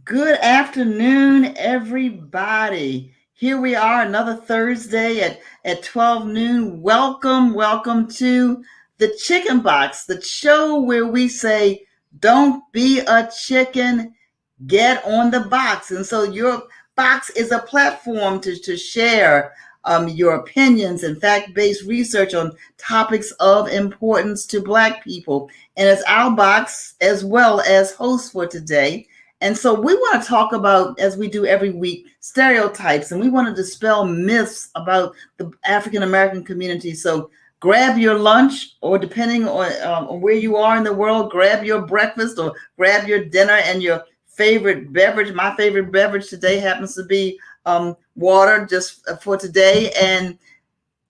Good afternoon, everybody. Here we are, another Thursday at 12 noon. Welcome to the Chicken Box, the show where we say, don't be a chicken, get on the box. And so your box is a platform to share your opinions and fact-based research on topics of importance to Black people. And it's our box as well as host for today. And so we want to talk about, as we do every week, stereotypes, and we want to dispel myths about the African American community. So grab your lunch, or depending on where you are in the world, grab your breakfast or grab your dinner and your favorite beverage. My favorite beverage today happens to be water, just for today. And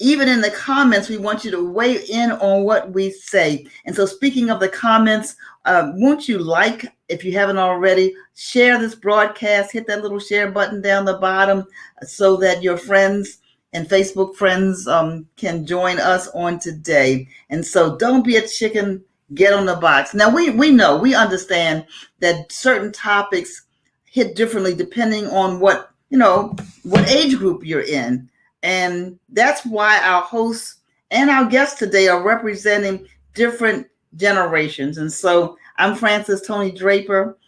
even in the comments, we want you to weigh in on what we say. And so, speaking of the comments, won't you if you haven't already, share this broadcast, hit that little share button down the bottom so that your friends and Facebook friends can join us on today. And so, don't be a chicken, get on the box. Now, we understand that certain topics hit differently depending on what age group you're in. And that's why our hosts and our guests today are representing different generations. And so I'm Frances Tony Draper,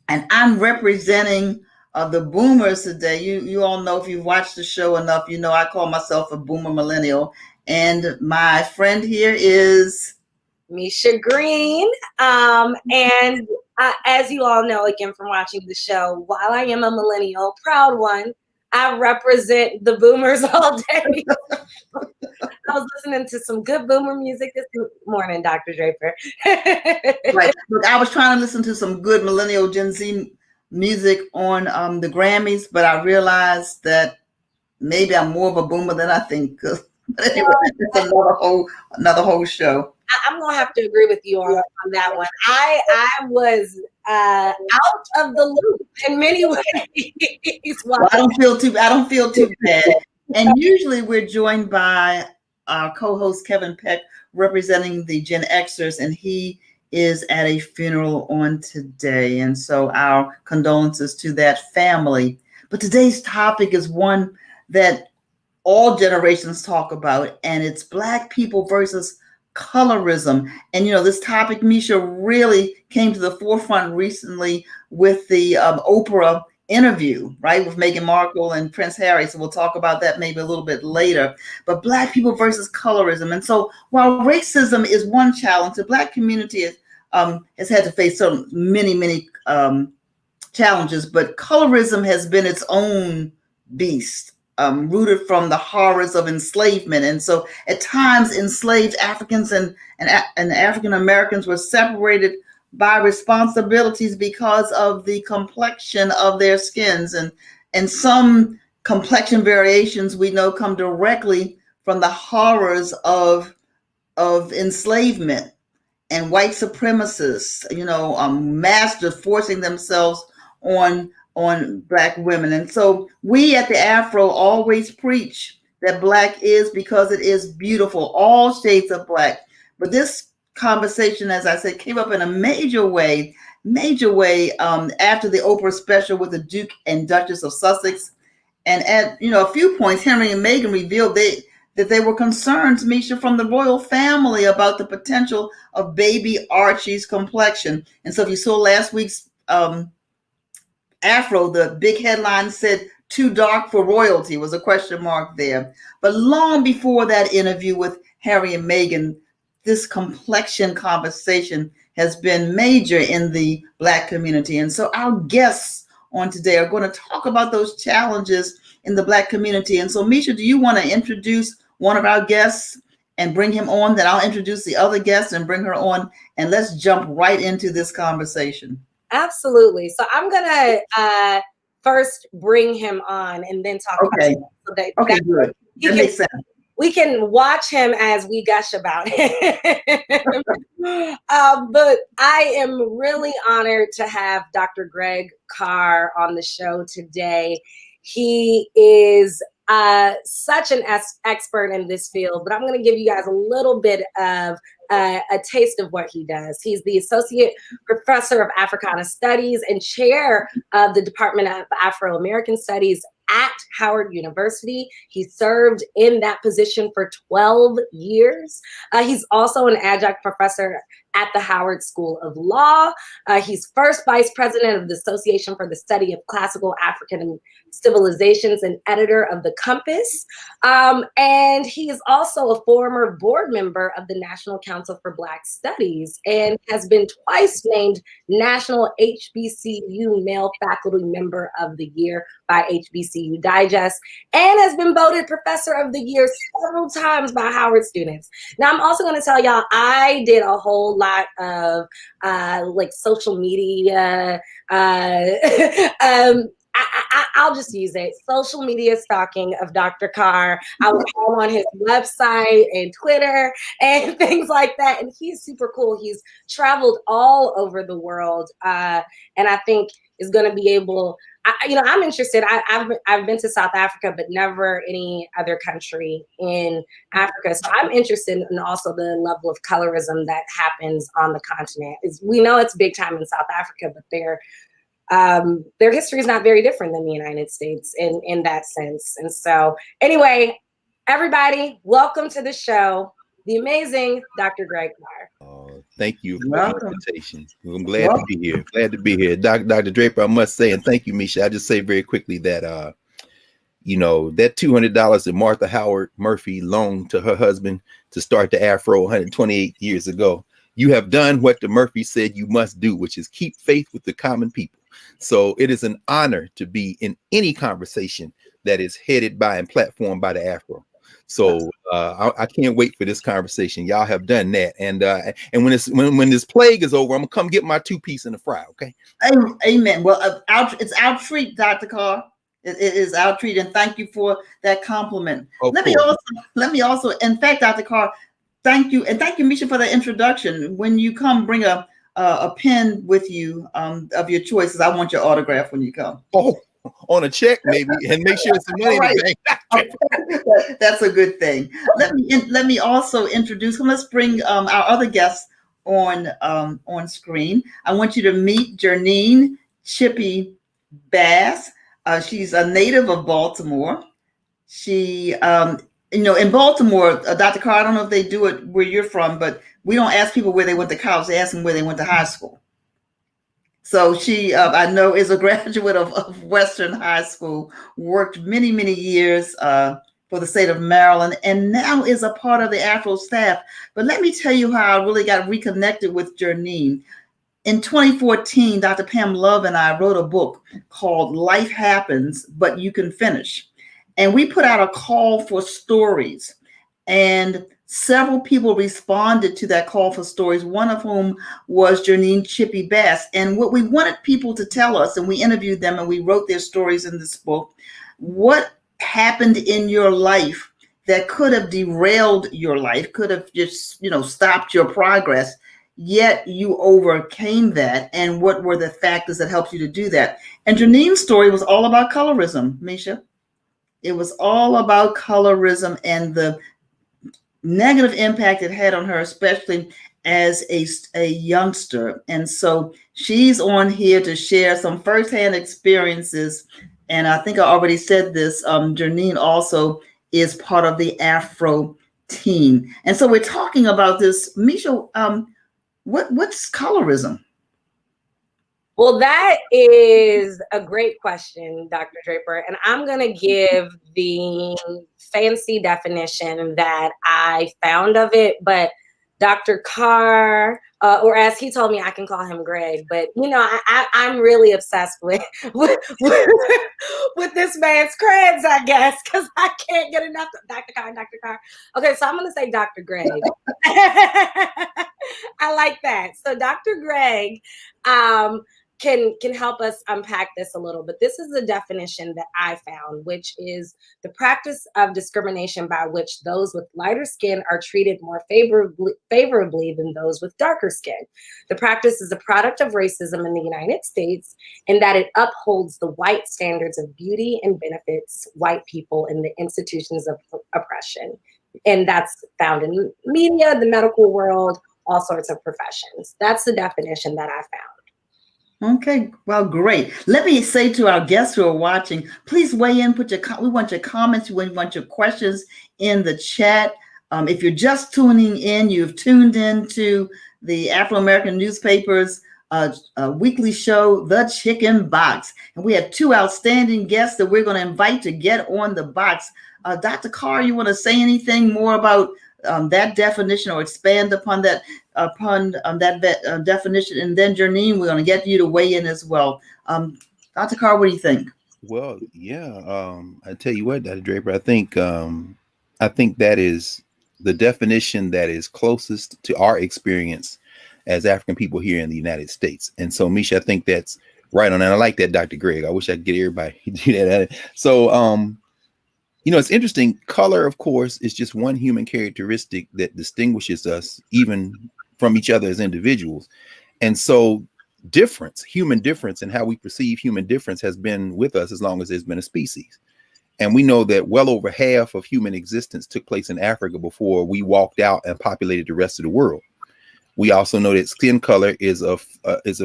and I'm representing the boomers today. You all know, if you've watched the show enough, you know I call myself a boomer millennial. And my friend here is Misha Green. And as you all know, again, from watching the show, while I am a millennial, proud one, I represent the boomers all day. I was listening to some good boomer music this morning, Dr. Draper. Right. Look, I was trying to listen to some good millennial Gen Z music on the Grammys, but I realized that maybe I'm more of a boomer than I think. But anyway, it's another whole show. I'm gonna have to agree with you on that one. I was out of the loop in many ways. Well, I don't feel too bad. And usually we're joined by our co-host Kevin Peck, representing the Gen Xers, and he is at a funeral on today. And so our condolences to that family. But today's topic is one that all generations talk about, and it's Black people versus colorism. And this topic, Misha, really came to the forefront recently with the Oprah interview, right, with Meghan Markle and Prince Harry. So we'll talk about that maybe a little bit later. But Black people versus colorism. And so while racism is one challenge, the Black community has had to face so many challenges, but colorism has been its own beast. Rooted from the horrors of enslavement. And so at times enslaved Africans and African Americans were separated by responsibilities because of the complexion of their skins. And some complexion variations we know come directly from the horrors of enslavement and white supremacists, masters forcing themselves on Black women. And so we at the Afro always preach that Black is because it is beautiful, all shades of Black. But this conversation, as I said, came up in a major way after the Oprah special with the Duke and Duchess of Sussex. And at a few points, Henry and Meghan revealed that they were concerned, Misha, from the royal family about the potential of baby Archie's complexion. And so if you saw last week's Afro, the big headline said, "Too dark for royalty," was a question mark there. But long before that interview with Harry and Meghan, this complexion conversation has been major in the Black community. And so our guests on today are going to talk about those challenges in the Black community. And so, Misha, do you want to introduce one of our guests and bring him on? Then I'll introduce the other guest and bring her on. And let's jump right into this conversation. Absolutely. So I'm going to first bring him on and then talk about him. Okay, good. That makes sense. We can watch him as we gush about him. But I am really honored to have Dr. Greg Carr on the show today. He is such an expert in this field, but I'm going to give you guys a little bit of a taste of what he does. He's the Associate Professor of Africana Studies and Chair of the Department of Afro-American Studies at Howard University. He served in that position for 12 years. He's also an adjunct professor at the Howard School of Law. He's first vice president of the Association for the Study of Classical African Civilizations and editor of The Compass. And he is also a former board member of the National Council for Black Studies and has been twice named National HBCU Male Faculty Member of the Year by HBCU Digest, and has been voted Professor of the Year several times by Howard students. Now, I'm also going to tell y'all, I did a whole lot of like social media, I'll just use it. Social media stalking of Dr. Carr. I would go on his website and Twitter and things like that. And he's super cool. He's traveled all over the world. And I think is going to be able, I'm interested. I've been to South Africa, but never any other country in Africa. So I'm interested in also the level of colorism that happens on the continent. We know it's big time in South Africa, but their history is not very different than the United States in that sense. And so anyway, everybody, welcome to the show, the amazing Dr. Greg Carr. Thank you for the invitation. I'm glad to be here. Glad to be here. Dr. Draper, I must say, and thank you, Misha. I just say very quickly that, that $200 that Martha Howard Murphy loaned to her husband to start the Afro 128 years ago, you have done what the Murphy said you must do, which is keep faith with the common people. So it is an honor to be in any conversation that is headed by and platformed by the Afro. So I can't wait for this conversation. Y'all have done that, and when this plague is over, I'm gonna come get my 2-piece in the fry. Okay. Amen. Well, it's our treat, Dr. Carr. It is our treat, and thank you for that compliment. Let me also, in fact, Dr. Carr, thank you, and thank you, Misha, for the introduction. When you come, bring a pen with you of your choices. I want your autograph when you come. Oh, on a check maybe, and make sure it's some money in the bank. That's a good thing. Let me also introduce. Let's bring our other guests on screen. I want you to meet Janine Chippy Bass. She's a native of Baltimore. She, in Baltimore, Dr. Carr, I don't know if they do it where you're from, but we don't ask people where they went to college. They ask them where they went to high school. So she, I know, is a graduate of Western High School, worked many, many years for the state of Maryland, and now is a part of the Afro staff. But let me tell you how I really got reconnected with Janine. In 2014, Dr. Pam Love and I wrote a book called Life Happens, But You Can Finish. And we put out a call for stories. And several people responded to that call for stories, one of whom was Janine Chippy Bass. And what we wanted people to tell us, and we interviewed them and we wrote their stories in this book, what happened in your life that could have derailed your life, could have just, stopped your progress, yet you overcame that. And what were the factors that helped you to do that? And Janine's story was all about colorism, Misha. It was all about colorism and the negative impact it had on her, especially as a youngster. And so she's on here to share some firsthand experiences. And I think I already said this, Janine also is part of the Afro team. And so we're talking about this. Misha, what's colorism? Well, that is a great question, Dr. Draper. And I'm going to give the fancy definition that I found of it. But Dr. Carr, or as he told me, I can call him Greg. But, I'm really obsessed with this man's creds, I guess, because I can't get enough of Dr. Carr. Okay, so I'm going to say Dr. Greg. I like that. So Dr. Greg can help us unpack this a little. But this is a definition that I found, which is the practice of discrimination by which those with lighter skin are treated more favorably than those with darker skin. The practice is a product of racism in the United States in that it upholds the white standards of beauty and benefits white people in the institutions of oppression. And that's found in media, the medical world, all sorts of professions. That's the definition that I found. Okay, well, great. Let me say to our guests who are watching, please weigh in, we want your comments, we want your questions in the chat. If you're just tuning in, you've tuned in to the Afro-American newspapers weekly show, The Chicken Box. And we have two outstanding guests that we're going to invite to get on the box. Dr. Carr, you want to say anything more about that definition or expand upon that definition? And then Janine, we're going to get you to weigh in as well. Dr. Carr, what do you think? Well, yeah, I tell you what, Dr. Draper, I think that is the definition that is closest to our experience as African people here in the United States. And so, Misha, I think that's right on. And I like that, Dr. Greg. I wish I could get everybody to do that. So, it's interesting. Color, of course, is just one human characteristic that distinguishes us even from each other as individuals. And so human difference and how we perceive human difference has been with us as long as there's been a species. And we know that well over half of human existence took place in Africa before we walked out and populated the rest of the world. We also know that skin color is a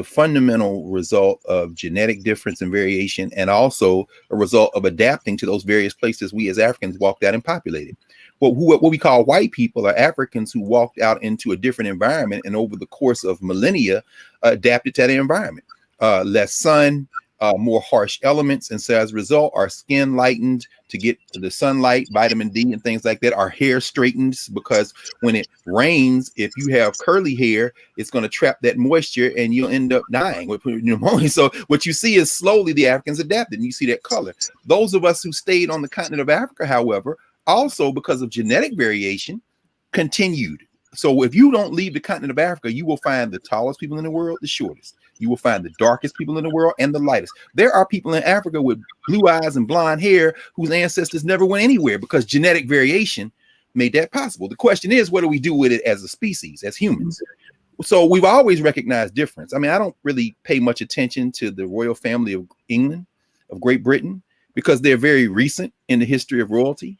fundamental result of genetic difference and variation, and also a result of adapting to those various places we as Africans walked out and populated. What we call white people are Africans who walked out into a different environment and over the course of millennia adapted to that environment. Less sun, more harsh elements, and so as a result, our skin lightened to get to the sunlight, vitamin D, and things like that. Our hair straightens because when it rains, if you have curly hair, it's going to trap that moisture, and you'll end up dying with pneumonia. So what you see is slowly the Africans adapted, and you see that color. Those of us who stayed on the continent of Africa, however, also because of genetic variation, continued. So if you don't leave the continent of Africa, you will find the tallest people in the world, the shortest. You will find the darkest people in the world and the lightest. There are people in Africa with blue eyes and blonde hair whose ancestors never went anywhere because genetic variation made that possible. The question is, what do we do with it as a species, as humans? So we've always recognized difference. I mean, I don't really pay much attention to the royal family of England, of Great Britain, because they're very recent in the history of royalty.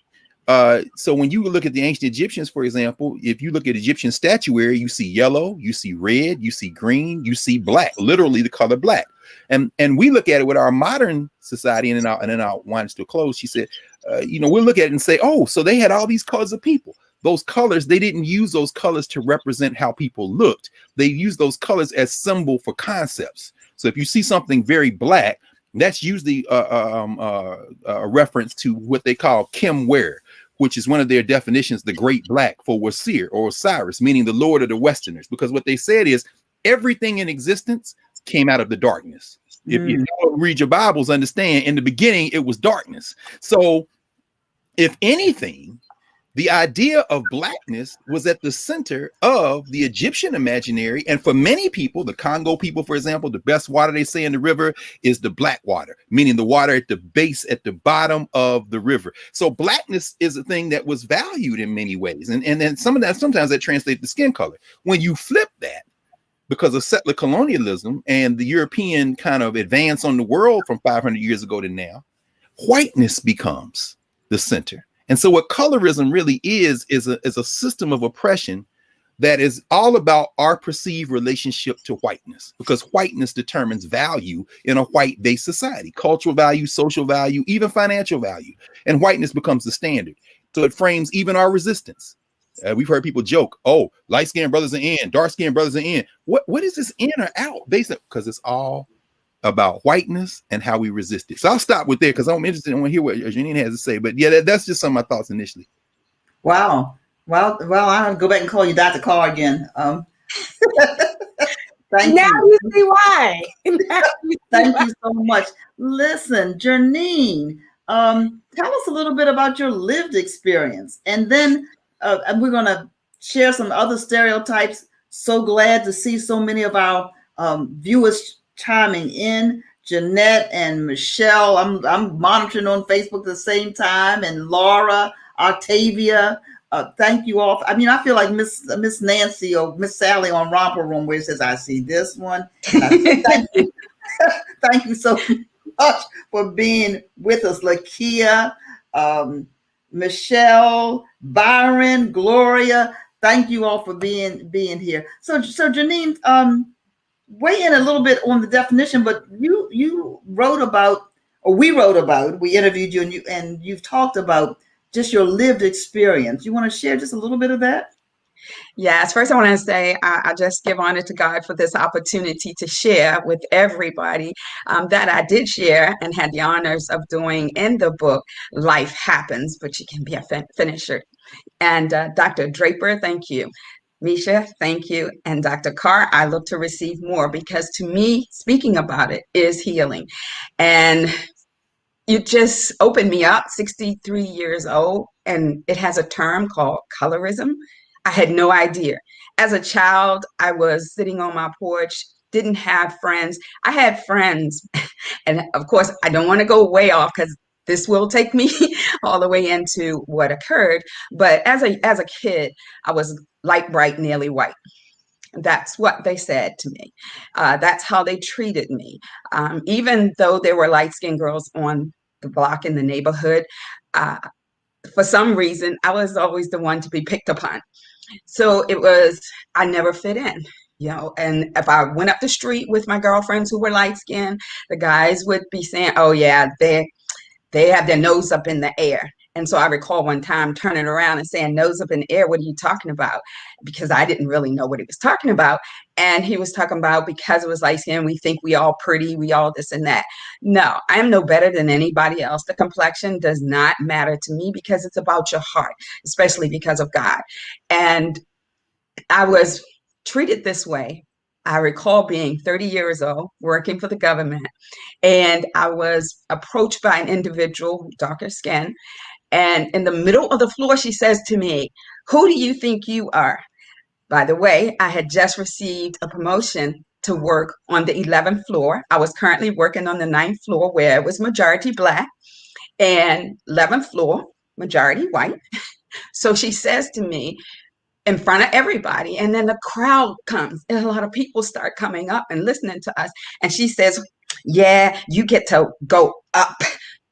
So when you look at the ancient Egyptians, for example, if you look at Egyptian statuary, you see yellow, you see red, you see green, you see black, literally the color black. And we look at it with our modern society, and then I'll wind to a close. She said, we'll look at it and say, oh, so they had all these colors of people. Those colors, they didn't use those colors to represent how people looked. They used those colors as symbol for concepts. So if you see something very black, that's usually a reference to what they call Kim Ware, which is one of their definitions, the great black for Wasir or Osiris, meaning the Lord of the Westerners, because what they said is everything in existence came out of the darkness. If you read your Bibles, understand in the beginning, it was darkness. So if anything, the idea of blackness was at the center of the Egyptian imaginary. And for many people, the Congo people, for example, the best water they say in the river is the black water, meaning the water at the base, at the bottom of the river. So blackness is a thing that was valued in many ways. And then sometimes that translates to skin color. When you flip that, because of settler colonialism and the European kind of advance on the world from 500 years ago to now, whiteness becomes the center. And so what colorism really is a system of oppression that is all about our perceived relationship to whiteness, because whiteness determines value in a white-based society, cultural value, social value, even financial value. And whiteness becomes the standard. So it frames even our resistance. We've heard people joke, oh, light-skinned brothers are in, dark-skinned brothers are in. What is this in or out? Basically, because it's all about whiteness and how we resist it. So I'll stop with there because I'm interested in hear what Janine has to say. But yeah, that's just some of my thoughts initially. Wow. Well, I'll go back and call you Dr. Carr again. Thank now you. You see why. Thank you so much. Listen, Janine, tell us a little bit about your lived experience, and then we're going to share some other stereotypes. So glad to see so many of our viewers chiming in. Jeanette and Michelle, I'm monitoring on Facebook at the same time, and Laura, Octavia. Thank you all. I mean, I feel like Miss Nancy or Miss Sally on Romper Room, where it says, "I see this one," and I say, thank you, thank you so much for being with us, Lakia, Michelle, Byron, Gloria. Thank you all for being here. So Janine, weigh in a little bit on the definition, but you wrote about, or we wrote about, we interviewed you, and you've talked about just your lived experience. You want to share just a little bit of that? Yes, first I want to say I just give honor to God for this opportunity to share with everybody that I did share and had the honors of doing in the book, Life Happens, but You Can Be a Finisher. And Dr. Draper, thank you. Misha, thank you. And Dr. Carr, I look to receive more, because to me, speaking about it is healing. And you just opened me up, 63 years old, and it has a term called colorism. I had no idea. As a child, I was sitting on my porch, didn't have friends. I had friends, and of course, I don't want to go way off because this will take me all the way into what occurred. But as a kid, I was light bright, nearly white. That's what they said to me. That's how they treated me. Even though there were light-skinned girls on the block in the neighborhood, uh, for some reason, I was always the one to be picked upon. So I never fit in, and if I went up the street with my girlfriends who were light-skinned, the guys would be saying, oh yeah, they have their nose up in the air. And so I recall one time turning around and saying, nose up in the air, what are you talking about? Because I didn't really know what he was talking about. And he was talking about, because it was light skin, we think we all pretty, we all this and that. No, I am no better than anybody else. The complexion does not matter to me, because it's about your heart, especially because of God. And I was treated this way. I recall being 30 years old, working for the government, and I was approached by an individual, darker skin, and in the middle of the floor, she says to me, who do you think you are? By the way, I had just received a promotion to work on the 11th floor. I was currently working on the 9th floor, where it was majority Black, and 11th floor, majority white. So she says to me, in front of everybody, and then the crowd comes, and a lot of people start coming up and listening to us, and she says, yeah, you get to go up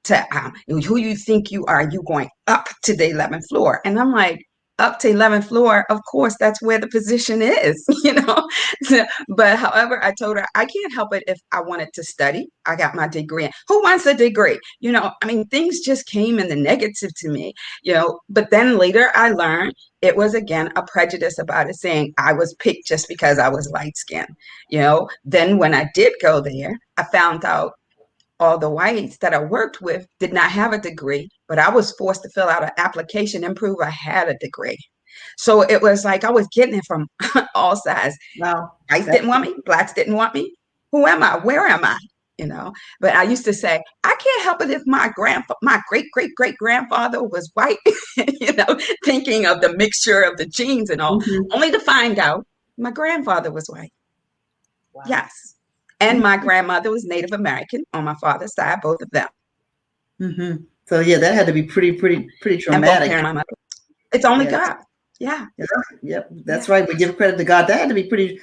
to who you think you are, you going up to the 11th floor. And I'm like, up to 11th floor, of course, that's where the position is, But however, I told her, I can't help it if I wanted to study. I got my degree. Who wants a degree? I mean, things just came in the negative to me, but then later I learned it was, again, a prejudice about it, saying I was picked just because I was light skinned. Then when I did go there, I found out all the whites that I worked with did not have a degree, but I was forced to fill out an application and prove I had a degree. So it was like I was getting it from all sides. Wow. Whites didn't want me, Blacks didn't want me. Who am I? Where am I? But I used to say, I can't help it if my great grandfather was white, thinking of the mixture of the genes and all, only to find out my grandfather was white. Wow. Yes. And my grandmother was Native American on my father's side, both of them. Mm-hmm. So yeah, that had to be pretty traumatic. It's only God. Yeah. Yep. That's right. We give credit to God. That had to be pretty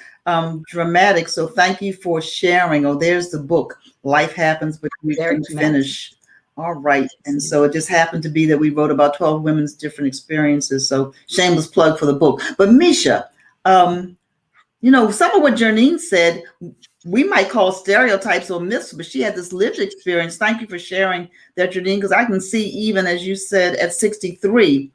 dramatic. So thank you for sharing. Oh, there's the book, Life Happens, but we can finish. All right. And so it just happened to be that we wrote about 12 women's different experiences. So shameless plug for the book. But Misha, some of what Janine said, we might call stereotypes or myths, but she had this lived experience. Thank you for sharing that, Janine, because I can see, even as you said, at 63,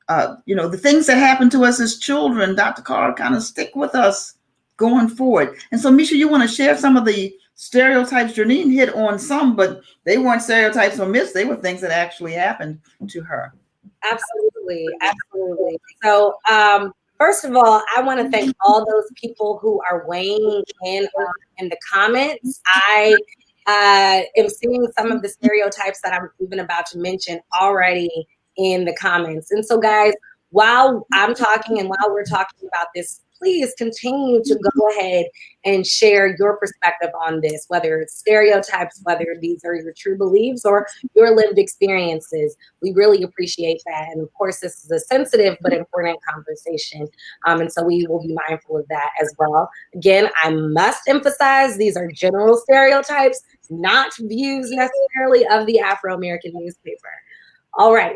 the things that happen to us as children, Dr. Carr, kind of stick with us going forward. And so, Misha, you want to share some of the stereotypes? Janine hit on some, but they weren't stereotypes or myths. They were things that actually happened to her. Absolutely. So, first of all, I want to thank all those people who are weighing in the comments. I am seeing some of the stereotypes that I'm even about to mention already in the comments. And so, guys, while I'm talking and while we're talking about this please continue to go ahead and share your perspective on this, whether it's stereotypes, whether these are your true beliefs or your lived experiences. We really appreciate that. And of course, this is a sensitive but important conversation. And so we will be mindful of that as well. Again, I must emphasize these are general stereotypes, not views necessarily of the Afro-American newspaper. All right.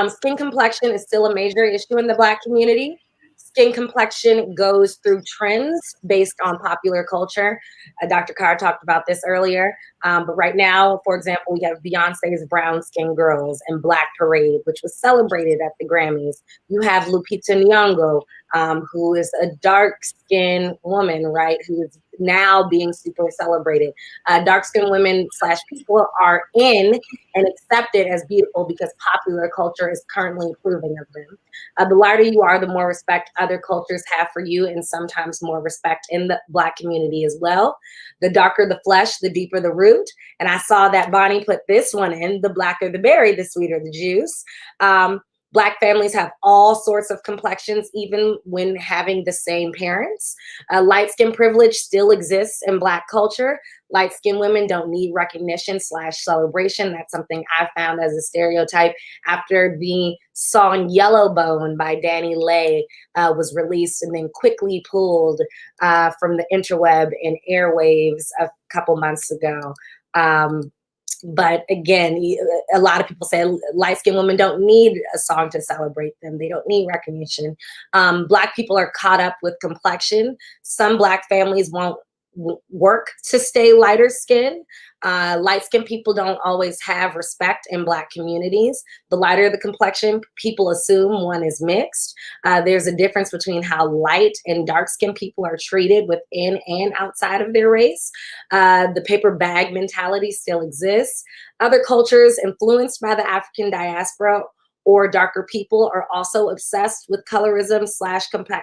Skin complexion is still a major issue in the Black community. Skin complexion goes through trends based on popular culture. Dr. Carr talked about this earlier. But right now, for example, we have Beyonce's Brown Skin Girls and Black Parade, which was celebrated at the Grammys. You have Lupita Nyong'o, who is a dark-skinned woman, right, who is now being super celebrated. Dark-skinned women / people are in and accepted as beautiful because popular culture is currently approving of them. The lighter you are, the more respect other cultures have for you, and sometimes more respect in the Black community as well. The darker the flesh, the deeper the root. And I saw that Bonnie put this one in: the blacker the berry, the sweeter the juice. Black families have all sorts of complexions, even when having the same parents. Light skin privilege still exists in Black culture. Light skinned women don't need recognition / celebration. That's something I found as a stereotype after the song Yellow Bone by Danny Lay was released and then quickly pulled from the interweb and airwaves a couple months ago. But again, a lot of people say light-skinned women don't need a song to celebrate them. They don't need recognition. Black people are caught up with complexion. Some Black families won't work to stay lighter skin. Light-skinned people don't always have respect in Black communities. The lighter the complexion, people assume one is mixed. There's a difference between how light and dark-skinned people are treated within and outside of their race. The paper bag mentality still exists. Other cultures influenced by the African diaspora or darker people are also obsessed with colorism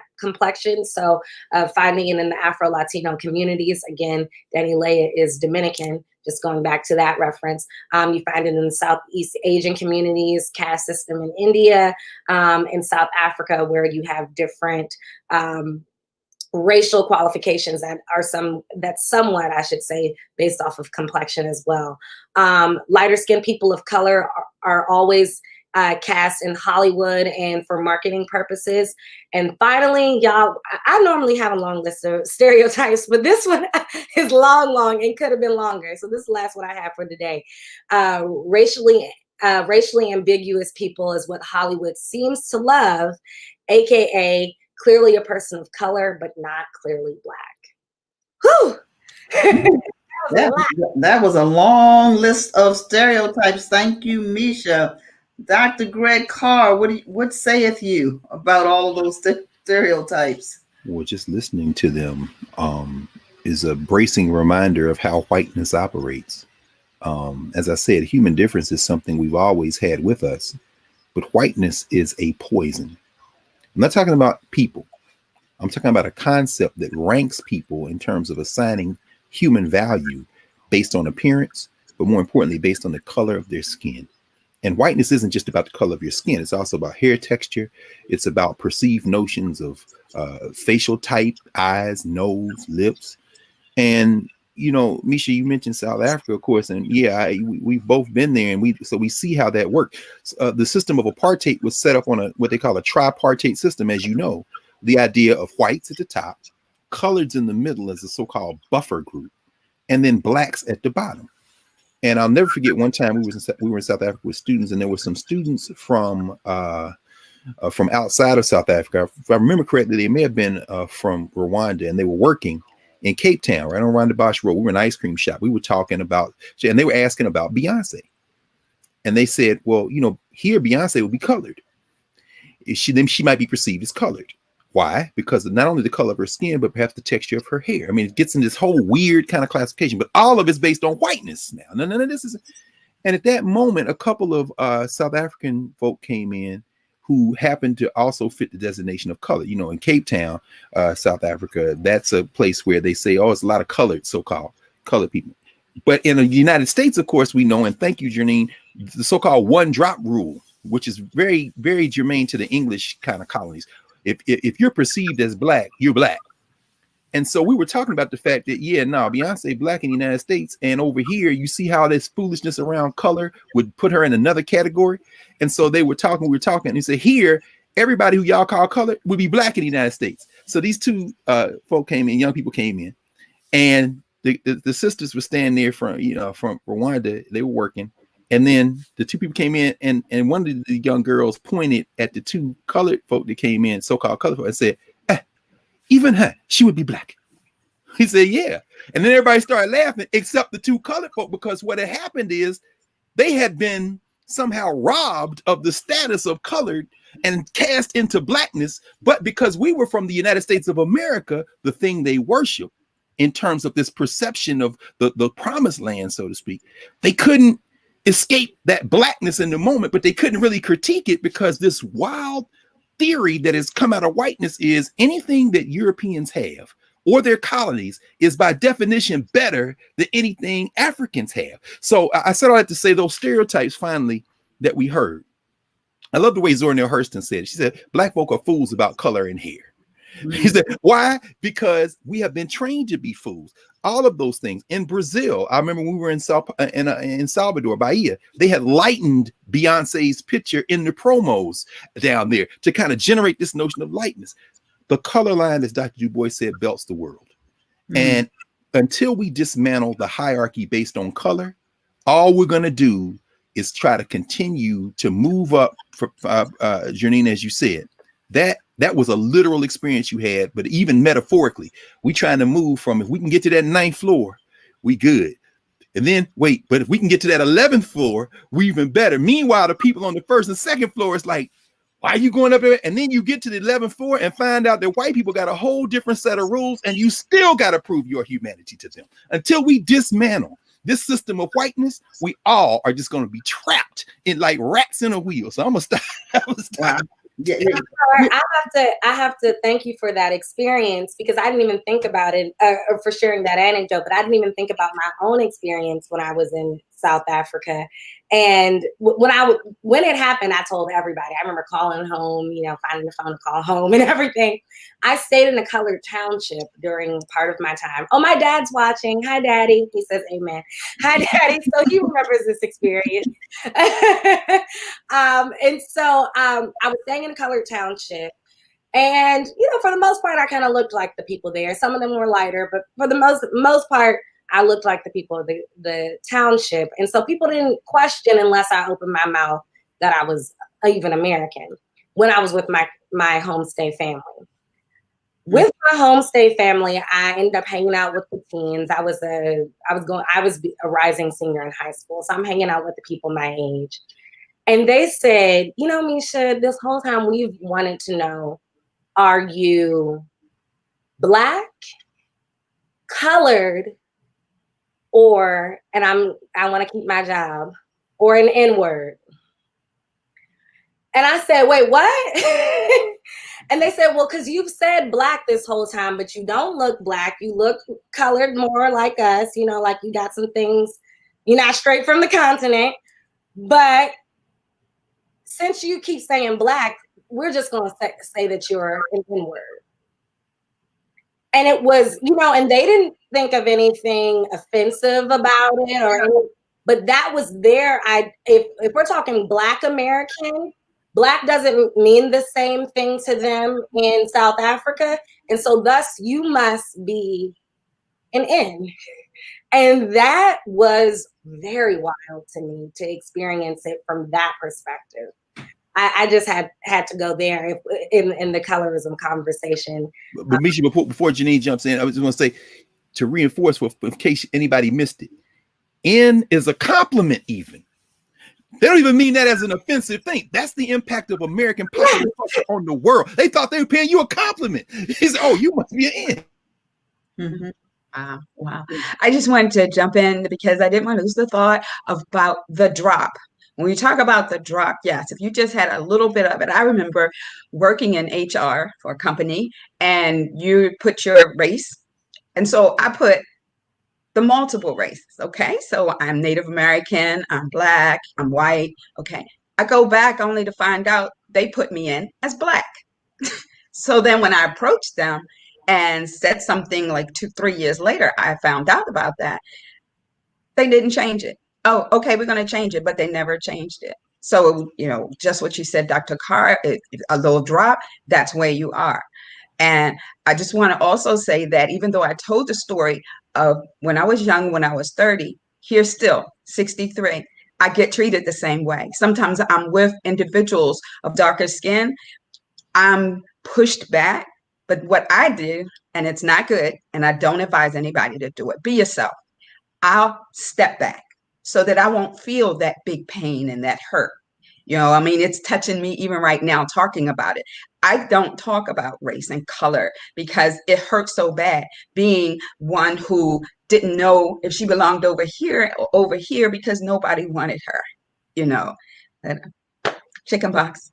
/ complexion. So finding it in the Afro-Latino communities. Again, Danny Lay is Dominican, just going back to that reference. You find it in the Southeast Asian communities, caste system in India, in South Africa, where you have different racial qualifications that are somewhat, I should say, based off of complexion as well. Lighter skinned people of color are always cast in Hollywood and for marketing purposes. And finally, y'all, I normally have a long list of stereotypes, but this one is long and could have been longer. So this is the last one I have for today. Racially ambiguous people is what Hollywood seems to love, AKA clearly a person of color, but not clearly Black. Whew. That was a long list of stereotypes. Thank you, Misha. Dr. Greg Carr, what saith you about all of those stereotypes? Well, just listening to them is a bracing reminder of how whiteness operates. As I said, human difference is something we've always had with us, but whiteness is a poison. I'm not talking about people. I'm talking about a concept that ranks people in terms of assigning human value based on appearance, but more importantly, based on the color of their skin. And whiteness isn't just about the color of your skin. It's also about hair texture. It's about perceived notions of facial type, eyes, nose, lips. And, you know, Misha, you mentioned South Africa, of course. And yeah, we've both been there. And we see how that worked. The system of apartheid was set up on what they call a tripartite system, as you know. The idea of whites at the top, coloreds in the middle as a so-called buffer group, and then blacks at the bottom. And I'll never forget one time we were in South Africa with students, and there were some students from outside of South Africa. If I remember correctly, they may have been from Rwanda, and they were working in Cape Town, right on Rwanda Bosch Road. We were in an ice cream shop. We were talking about, and they were asking about Beyonce. And they said, well, you know, here Beyonce will be colored. She might be perceived as colored. Why? Because of not only the color of her skin, but perhaps the texture of her hair. I mean, it gets in this whole weird kind of classification, but all of it's based on whiteness now. None of this is. And at that moment, a couple of South African folk came in who happened to also fit the designation of color. You know, in Cape Town, South Africa, that's a place where they say, oh, it's a lot of colored, so-called colored people. But in the United States, of course, we know, and thank you, Janine, the so-called one drop rule, which is very, very germane to the English kind of colonies. If you're perceived as black, you're black. And so we were talking about the fact that, yeah, no, Beyonce black in the United States. And over here, you see how this foolishness around color would put her in another category. And so we were talking, and he said, here, everybody who y'all call color would be black in the United States. So these two folk came in, young people came in, and the sisters were standing there from Rwanda. They were working. And then the two people came in, and one of the young girls pointed at the two colored folk that came in, so-called colored folk, and said, even her, she would be black. He said, yeah. And then everybody started laughing except the two colored folk, because what had happened is they had been somehow robbed of the status of colored and cast into blackness. But because we were from the United States of America, the thing they worship in terms of this perception of the promised land, so to speak, they couldn't escape that blackness in the moment, but they couldn't really critique it, because this wild theory that has come out of whiteness is anything that Europeans have or their colonies is by definition better than anything Africans have. So I said all that to say those stereotypes finally that we heard. I love the way Zora Neale Hurston said it. She said, black folk are fools about color and hair. He said, why? Because we have been trained to be fools. All of those things. In Brazil, I remember when we were in Salvador, Bahia, they had lightened Beyonce's picture in the promos down there to kind of generate this notion of lightness. The color line, as Dr. Du Bois said, belts the world. And until we dismantle the hierarchy based on color, all we're going to do is try to continue to move up, Janine, as you said. That was a literal experience you had, but even metaphorically, we trying to move from, if we can get to that 9th floor, we good. And then wait, but if we can get to that 11th floor, we even better. Meanwhile, the people on the 1st and 2nd floor is like, why are you going up there? And then you get to the 11th floor and find out that white people got a whole different set of rules, and you still got to prove your humanity to them. Until we dismantle this system of whiteness, we all are just going to be trapped in like rats in a wheel. So I'm gonna stop. Wow. Yeah. I have to thank you for that experience, because I didn't even think about it, or for sharing that anecdote, but I didn't even think about my own experience when I was in South Africa. And when it happened, I told everybody. I remember calling home, finding the phone to call home and everything. I stayed in a colored township during part of my time. Oh, my dad's watching. Hi, Daddy. He says amen. Hi, Daddy. So he remembers this experience. And so I was staying in a colored township. And, for the most part, I kind of looked like the people there. Some of them were lighter, but for the most part, I looked like the people of the township. And so people didn't question, unless I opened my mouth, that I was even American when I was with my homestay family. With my homestay family, I ended up hanging out with the teens. I was a rising senior in high school. So I'm hanging out with the people my age. And they said, Misha, this whole time we've wanted to know, are you Black, colored, or, and I want to keep my job, or an N-word? And I said, wait, what? And they said, well, because you've said Black this whole time, but you don't look Black. You look colored, more like us, like you got some things, you're not straight from the continent. But since you keep saying Black, we're just going to say that you're an N-word. And it was, and they didn't think of anything offensive about it, but that was if we're talking Black American, Black doesn't mean the same thing to them in South Africa. And so thus you must be an N. And that was very wild to me to experience it from that perspective. I just had to go there in the colorism conversation. But Misha, before Janine jumps in, I was just going to say, to reinforce, in case anybody missed it, N is a compliment even. They don't even mean that as an offensive thing. That's the impact of American popular culture on the world. They thought they were paying you a compliment. He said, oh, you must be an N. Mm-hmm. Wow. I just wanted to jump in because I didn't want to lose the thought about the drop. When we talk about the drop, yes, if you just had a little bit of it. I remember working in HR for a company, and you put your race. And so I put the multiple races. Okay. So I'm Native American, I'm Black, I'm white. Okay. I go back only to find out they put me in as Black. So then when I approached them and said something like 2, 3 years later, I found out about that. They didn't change it. Oh, okay, we're going to change it, but they never changed it. So, just what you said, Dr. Carr, a little drop, that's where you are. And I just want to also say that even though I told the story of when I was young, when I was 30, here still, 63, I get treated the same way. Sometimes I'm with individuals of darker skin. I'm pushed back. But what I do, and it's not good, and I don't advise anybody to do it, be yourself. I'll step back so that I won't feel that big pain and that hurt. I mean, it's touching me even right now talking about it. I don't talk about race and color because it hurts so bad being one who didn't know if she belonged over here or over here because nobody wanted her, you know. Chicken pox.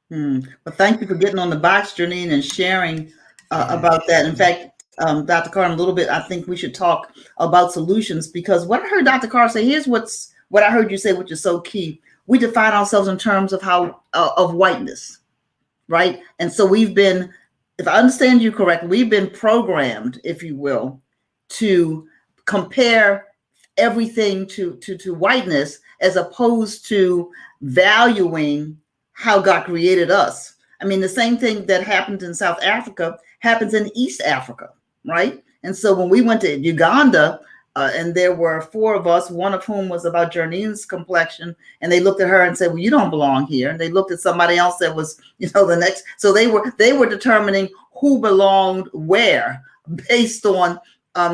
Well, thank you for getting on the box, Janine, and sharing about that. In fact, Dr. Carr, in a little bit, I think we should talk about solutions, because what I heard Dr. Carr say, here's what I heard you say, which is so key. We define ourselves in terms of of whiteness, right? And so we've been, if I understand you correctly, we've been programmed, if you will, to compare everything to whiteness, as opposed to valuing how God created us. I mean, the same thing that happened in South Africa happens in East Africa, right? And so when we went to Uganda, and there were 4 of us, one of whom was about Janine's complexion, and they looked at her and said, well, you don't belong here. And they looked at somebody else that was, the next. So they were determining who belonged where based on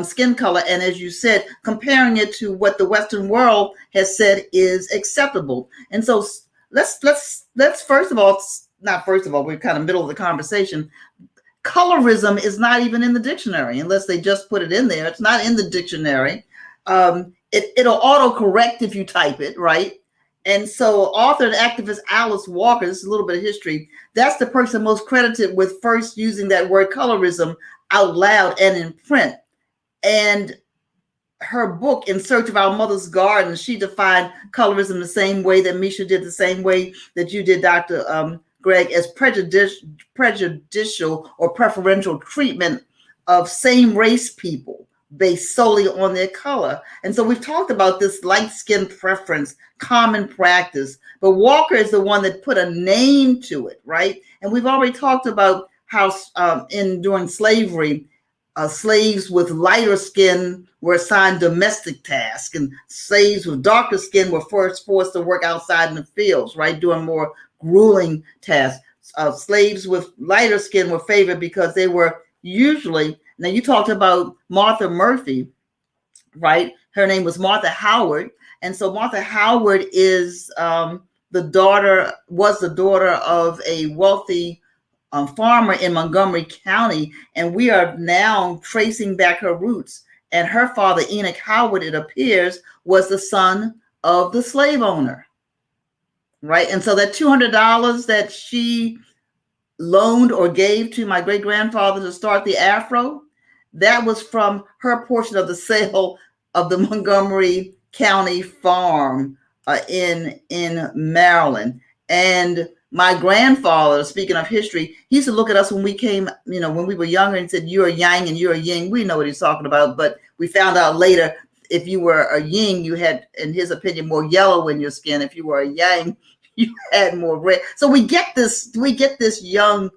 skin color. And as you said, comparing it to what the Western world has said is acceptable. And so let's first of all, we're kind of middle of the conversation. Colorism is not even in the dictionary unless they just put it in there. It's not in the dictionary. It'll auto-correct if you type it, right? And so author and activist Alice Walker, this is a little bit of history, that's the person most credited with first using that word colorism out loud and in print. And her book, In Search of Our Mother's Garden, she defined colorism the same way that Misha did, the same way that you did, Dr. Greg, as prejudicial or preferential treatment of same race people based solely on their color. And so we've talked about this light skin preference, common practice, but Walker is the one that put a name to it, right? And we've already talked about how during slavery, slaves with lighter skin were assigned domestic tasks, and slaves with darker skin were first forced to work outside in the fields, right, doing more grueling tasks. Slaves with lighter skin were favored because they were usually, now you talked about Martha Murphy, right? Her name was Martha Howard. And so Martha Howard is the daughter of a wealthy farmer in Montgomery County. And we are now tracing back her roots. And her father, Enoch Howard, it appears, was the son of the slave owner. Right. And so that $200 that she loaned or gave to my great grandfather to start the Afro, that was from her portion of the sale of the Montgomery County farm in Maryland. And my grandfather, speaking of history, he used to look at us when we came, when we were younger, and said, you're a yang and you're a yin. We know what he's talking about. But we found out later, if you were a yin, you had, in his opinion, more yellow in your skin. If you were a yang, you had more red. So we get this young,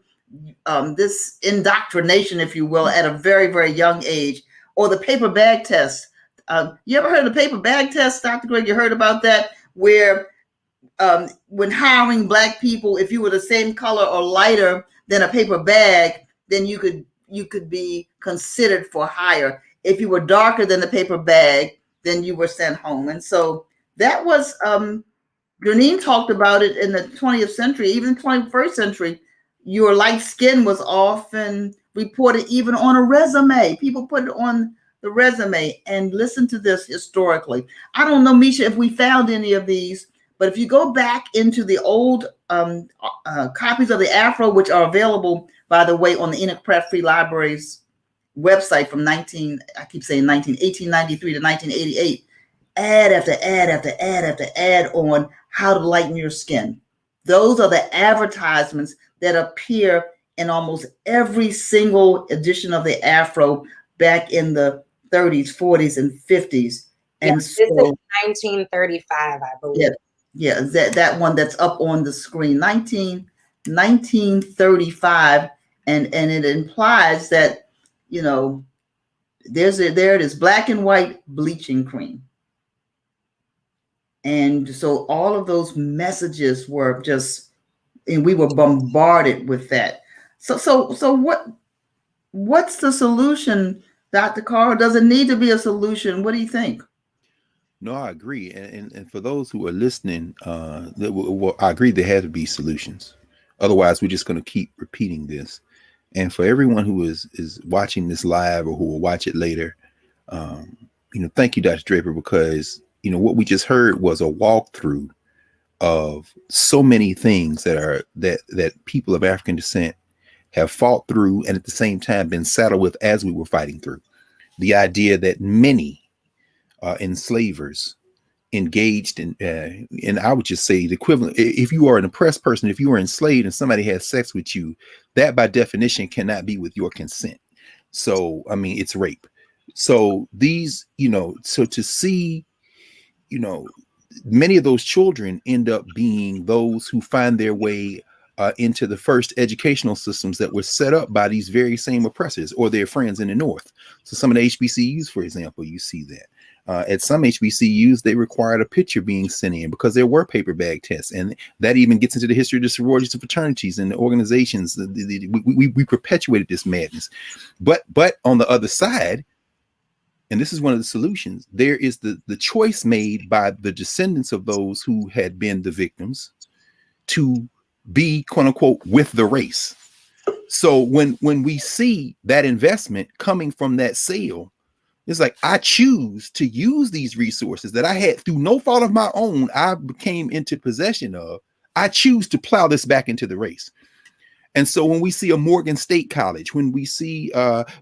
this indoctrination, if you will, at a very, very young age. Or the paper bag test. You ever heard of the paper bag test, Dr. Greg? You heard about that? Where when hiring Black people, if you were the same color or lighter than a paper bag, then you could be considered for hire. If you were darker than the paper bag, then you were sent home. And so that was, Janine talked about it in the 20th century, even 21st century. Your light skin was often reported even on a resume. People put it on the resume. And listen to this historically. I don't know, Misha, if we found any of these, but if you go back into the old copies of the Afro, which are available, by the way, on the Enoch Pratt Free Library's website from 1893 to 1988, ad after ad after ad after ad on how to lighten your skin. Those are the advertisements that appear in almost every single edition of the Afro back in the 30s, 40s, and 50s. And this is so 1935, I believe. yeah, that one that's up on the screen, 1935, and it implies that, you know, there it is, black and white bleaching cream. And so all of those messages were just, and we were bombarded with that. So what's the solution, Dr. Carl? Does it need to be a solution? What do you think? No, I agree. And for those who are listening, well, I agree there had to be solutions. Otherwise, we're just going to keep repeating this. And for everyone who is watching this live or who will watch it later, thank you, Dr. Draper, because, what we just heard was a walkthrough of so many things that people of African descent have fought through and at the same time been saddled with as we were fighting through. The idea that many enslavers engaged in, and I would just say the equivalent, if you are an oppressed person, if you are enslaved and somebody has sex with you, that by definition cannot be with your consent. So, I mean, it's rape. So these, so to see, many of those children end up being those who find their way into the first educational systems that were set up by these very same oppressors or their friends in the North. So some of the HBCUs, for example, you see that. At some HBCUs, they required a picture being sent in because there were paper bag tests. And that even gets into the history of the sororities and fraternities and the organizations. We perpetuated this madness. But on the other side, and this is one of the solutions, there is the choice made by the descendants of those who had been the victims to be, quote unquote, with the race. So when we see that investment coming from that sale, it's like, I choose to use these resources that I had through no fault of my own, I became into possession of. I choose to plow this back into the race. And so when we see a Morgan State College, when we see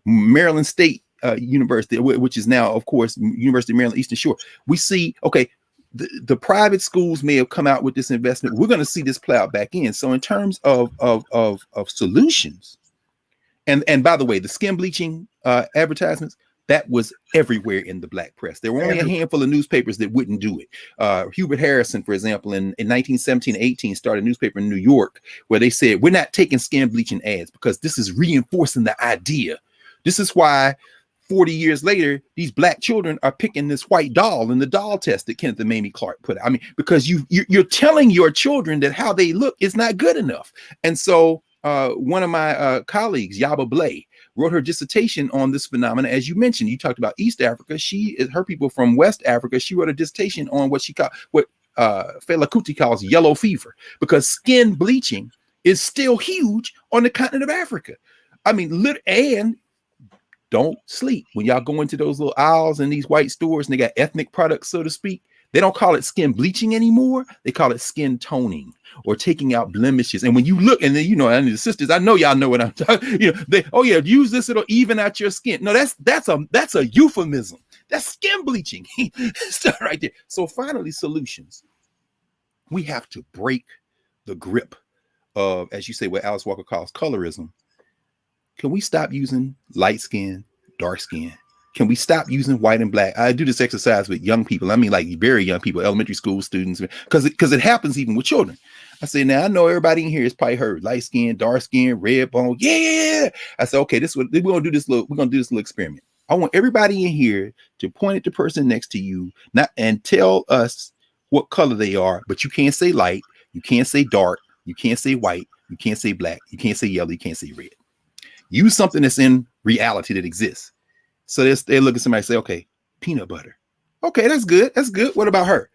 Maryland State University, which is now, of course, University of Maryland Eastern Shore, we see, okay, the private schools may have come out with this investment. We're going to see this plowed back in. So in terms of solutions, and by the way, the skin bleaching advertisements, that was everywhere in the Black press. There were only a handful of newspapers that wouldn't do it. Hubert Harrison, for example, in 1917-18, started a newspaper in New York where they said, we're not taking skin bleaching ads because this is reinforcing the idea. This is why 40 years later, these Black children are picking this white doll in the doll test that Kenneth and Mamie Clark put out. I mean, because you're telling your children that how they look is not good enough. And so one of my colleagues, Yaba Blay, wrote her dissertation on this phenomenon. As you mentioned, you talked about East Africa. Her people from West Africa. She wrote a dissertation on what Fela Kuti calls yellow fever, because skin bleaching is still huge on the continent of Africa. I mean, and don't sleep when y'all go into those little aisles in these white stores and they got ethnic products, so to speak. They don't call it skin bleaching anymore. They call it skin toning or taking out blemishes. And when you look, and then, and the sisters, I know y'all know what I'm talking. Use this, it'll even out your skin. No, that's a euphemism. That's skin bleaching. Start right there. So finally, solutions. We have to break the grip of, as you say, what Alice Walker calls colorism. Can we stop using light skin, dark skin? Can we stop using white and black? I do this exercise with young people. I mean, like very young people, elementary school students, because it happens even with children. I say, now I know everybody in here has probably heard light skin, dark skin, red bone. Yeah. I said, okay, we're gonna do this little experiment. I want everybody in here to point at the person next to you, and tell us what color they are, but you can't say light, you can't say dark, you can't say white, you can't say black, you can't say yellow, you can't say red. Use something that's in reality that exists. So they look at somebody and say, okay, peanut butter. Okay, that's good. That's good. What about her?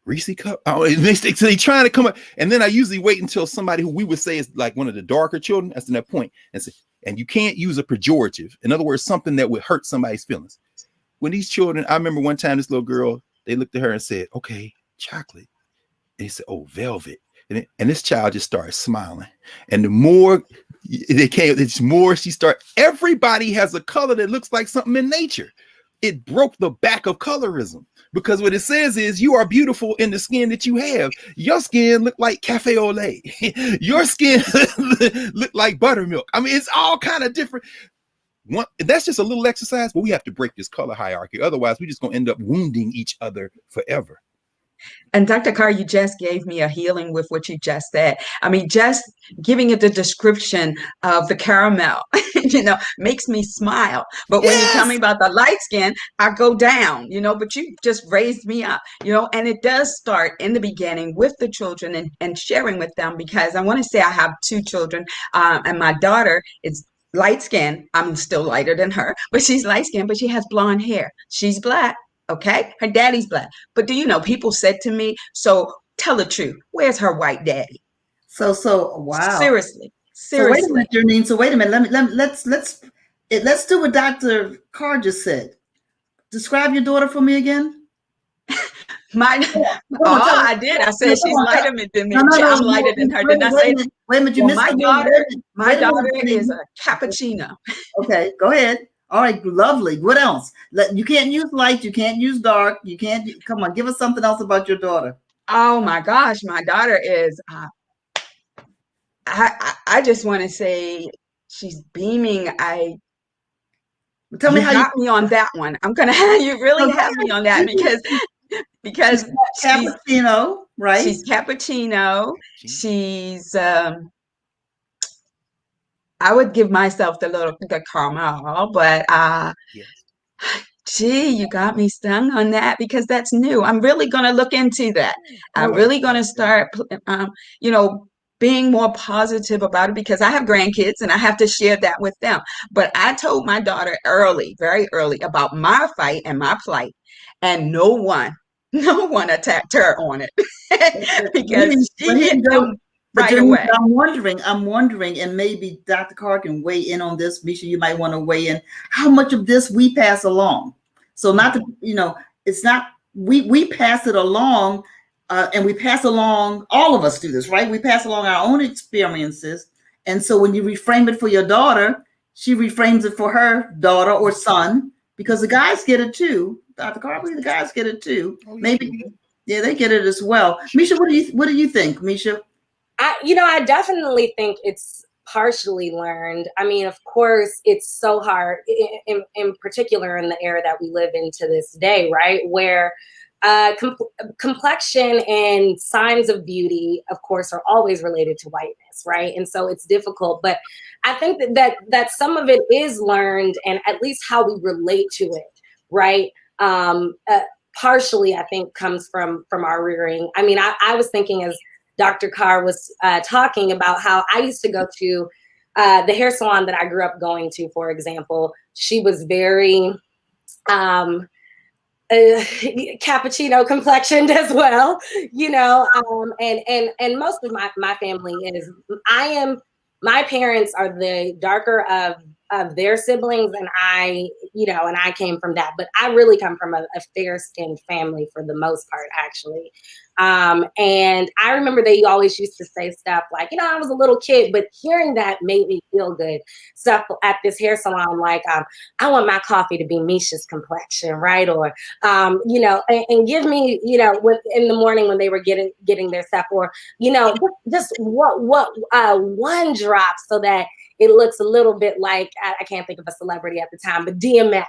Reese cup. Oh, so they trying to come up. And then I usually wait until somebody who we would say is like one of the darker children. That's in that point. And you can't use a pejorative. In other words, something that would hurt somebody's feelings. When these children, I remember one time this little girl, they looked at her and said, okay, chocolate. And he said, oh, velvet. And this child just started smiling. And the more they came, it's more she started. Everybody has a color that looks like something in nature. it broke the back of colorism, because what it says is you are beautiful in the skin that you have. Your skin look like cafe au lait. Your skin look like buttermilk. I mean, it's all kind of different. That's just a little exercise, but we have to break this color hierarchy. Otherwise, we're just going to end up wounding each other forever. And Dr. Carr, you just gave me a healing with what you just said. I mean, just giving it the description of the caramel, makes me smile. But when you tell me about the light skin, I go down, but you just raised me up, and it does start in the beginning with the children and sharing with them, because I want to say I have 2 children, and my daughter is light skin. I'm still lighter than her, but she's light skin, but she has blonde hair. She's Black. Okay, her daddy's Black. But do you know, people said to me, so tell the truth, where's her white daddy? So wow. Seriously. So wait a minute, Janine. So wait a minute. Let's do what Dr. Carr just said. Describe your daughter for me again. I did. I said she's lighter than me. I'm lighter than her. Did I say that? Wait a minute, you missed my daughter is a cappuccino. Okay, go ahead. All right, lovely. What else? You can't use light. You can't use dark. You can't. Come on, give us something else about your daughter. Oh my gosh, my daughter is. I just want to say she's beaming. Tell me how you got me on that one. I'm gonna you really have me on that because she's cappuccino, right? She's cappuccino. She's I would give myself the caramel, but yes. Gee, you got me stung on that, because that's new. I'm really going to look into that. I'm really going to start, being more positive about it, because I have grandkids and I have to share that with them. But I told my daughter very early about my fight and my plight, and no one attacked her on it because she hit them right away. I'm wondering, and maybe Dr. Carr can weigh in on this. Misha, you might want to weigh in. How much of this we pass along? So not to, it's not, we pass it along, and we pass along, all of us do this, right? We pass along our own experiences. And so when you reframe it for your daughter, she reframes it for her daughter or son, because the guys get it too. Dr. Carr, the guys get it too. Oh, yeah. Maybe, they get it as well. Misha, what do you think, Misha? I definitely think it's partially learned. I mean, of course, it's so hard, in particular in the era that we live in to this day, right? Where complexion and signs of beauty, of course, are always related to whiteness, right? And so it's difficult. But I think that some of it is learned, and at least how we relate to it, right? Partially, I think, comes from our rearing. I mean, I was thinking, as Dr. Carr was talking about, how I used to go to the hair salon that I grew up going to, for example. She was very cappuccino complexioned as well, and most of my family is. My parents are the darker of their siblings, and I came from that, but I really come from a fair-skinned family for the most part, actually. And I remember they always used to say stuff like, I was a little kid, but hearing that made me feel good. Stuff at this hair salon, like, I want my coffee to be Misha's complexion, right? Or, and give me, in the morning when they were getting their stuff, or, just one drop, so that it looks a little bit like, I can't think of a celebrity at the time, but DMX,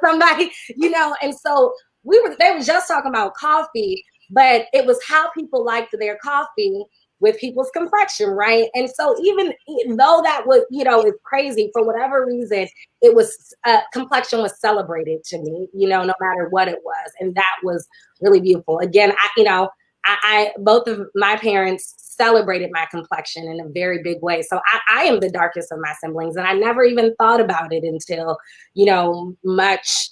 somebody, and so they were just talking about coffee, but it was how people liked their coffee with people's complexion, right? And so even though that was, is crazy, for whatever reason, it was, complexion was celebrated to me, no matter what it was. And that was really beautiful. Again, I both of my parents celebrated my complexion in a very big way. So I am the darkest of my siblings, and I never even thought about it until, much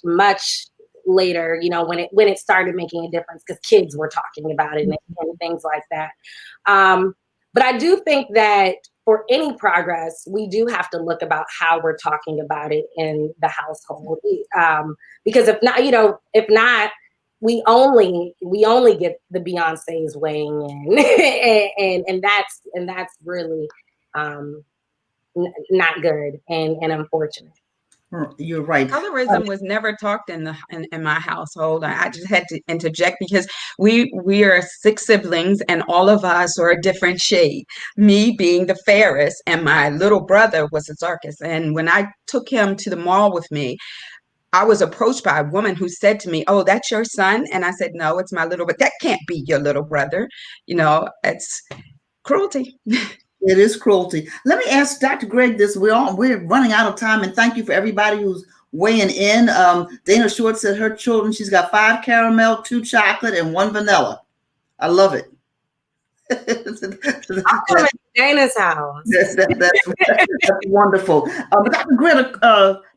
later, when it started making a difference, because kids were talking about it and things like that. But I do think that for any progress, we do have to look about how we're talking about it in the household. Because if not, we only get the Beyoncés weighing in, and that's really not good and unfortunate. You're right. Colorism was never talked in my household. I just had to interject because we are 6 siblings and all of us are a different shade. Me being the fairest, and my little brother was the darkest. And when I took him to the mall with me, I was approached by a woman who said to me, "Oh, that's your son?" And I said, "No, it's my little, but that can't be your little brother." It's cruelty. It is cruelty. Let me ask Dr. Greg this. We're running out of time, and thank you for everybody who's weighing in. Dana Short said her children, she's got 5 caramel, 2 chocolate, and 1 vanilla. I love it. I'm coming to Dana's house. That's wonderful. But Dr. Greg,